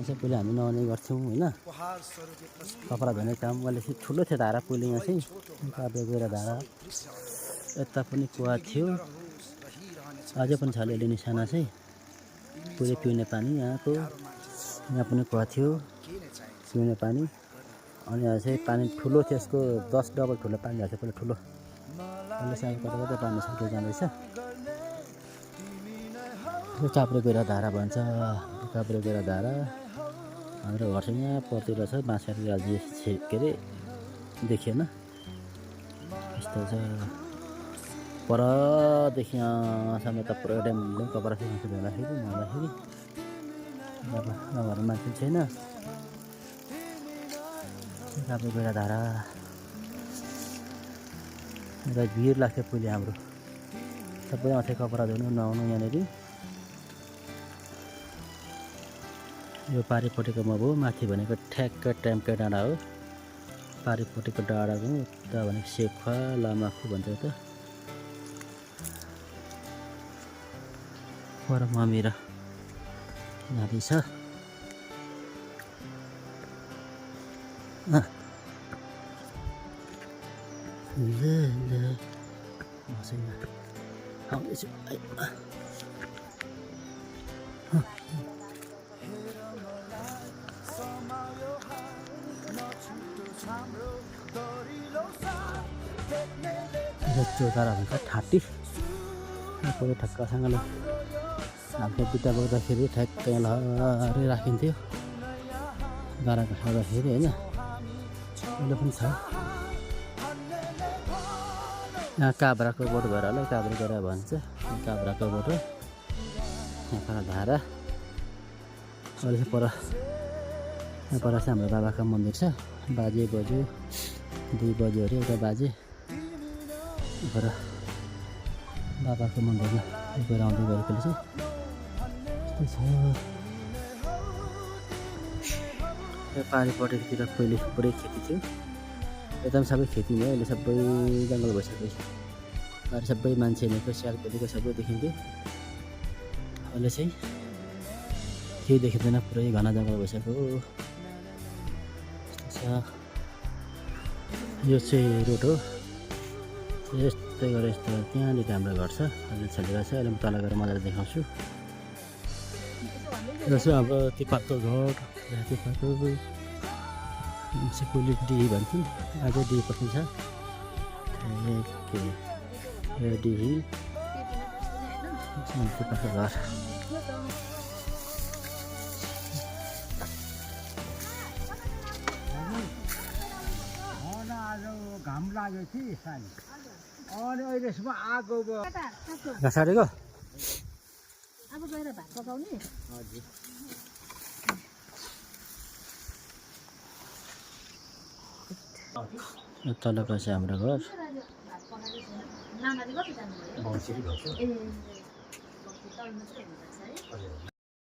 चाहिँ पहिले हामी नुहाउने गर्थ्यौँ होइन। कपडा धुने काम अहिले चाहिँ ठुलो थियो धारा पहिले यहाँ चाहिँ काभ्रे गएर धारा। यता पनि कुवा थियो, अझै पनि छ अलिअलि निशाना चाहिँ। पुरै पिउने पानी यहाँको, यहाँ पनि कुवा थियो पिउने पानी। अनि यहाँ चाहिँ पानी ठुलो थियो, यसको 10 डबल ठुलो पानी भएको थियो पहिला ठुलो। अहिले चाहिँ कता कता पानी सकिएर जाँदैछ। यो काभ्रे गएर धारा भन्छ, काभ्रे गएर धारा। हाम्रो घर चाहिँ यहाँ पर्तिर छ, बाँसकाटी राज्य के अरे देखिएन यस्तो छ। परदेखि यहाँसम्म त पुरै ड्याम कपडा मान्छे धुँदाखेरि नुहाउँदाखेरि। अब घरमा मान्छे छैन, काभ्रे गएर धारा। र भिड लाग्थ्यो पहिले हाम्रो, सबै आउँथ्यो कपडा धुनु नुहाउनु यहाँनिर। यो पारिपट्टिको म हो, माथि भनेको ठ्याक्क ट्याम्के डाँडा हो। पारिपट्टिको डाँडाको उता भनेको सेखुवा लामाखु भन्छ त। पर ममिर जाँदैछ। आउँदैछु। चौतारा भन्छ ठाटी, पुरै ठक्कसँगले हाम्रो बिटा बोक्दाखेरि ठ्याक्कै लहरै राखिन्थ्यो गाडा खाँदाखेरि होइन। अहिले पनि छ यहाँ काभ्राको बोट भएर होला, काभ्रे गएर भन्छ काभ्राको बोट हो। यहाँ पर धारा। अहिले चाहिँ पर यहाँ पर चाहिँ हाम्रो बाबाको मन्दिर छ। बाजे बोजू 2 बजीहरू एउटा बाजे पर बाबाको मन्दिरमा गएर आउँदै गरेकोले चाहिँ यस्तो छ। यो पारिपट्टितिर पहिले पुरै खेती थियो, यता पनि सबै खेती भयो। अहिले सबै जङ्गल भइसक्यो, अरू सबै मान्छे हिँडेको स्याल खोलेको सबै देखिन्थ्यो। अहिले चाहिँ केही देखिँदैन, पुरै घना जङ्गल भइसक्यो। यो चाहिँ रोड हो, यस्तै गरेर यस्तो त्यहाँनिर हाम्रो घर छ। अहिले छेलेको छ, अहिले म तल गएर मजाले देखाउँछु। यो चाहिँ हाम्रो तिपाको घर, तिपाको सिकुली डी भन्छौँ, अझै डी पनि छ। यो डिही तिपाको घर। घाम लाग्यो कि साली, अनि अहिलेसम्म आगो घाँसाडेको अब गएर भात पकाउने। हजुर यो तलको चाहिँ हाम्रो घर। नानाले कति जानुभयो?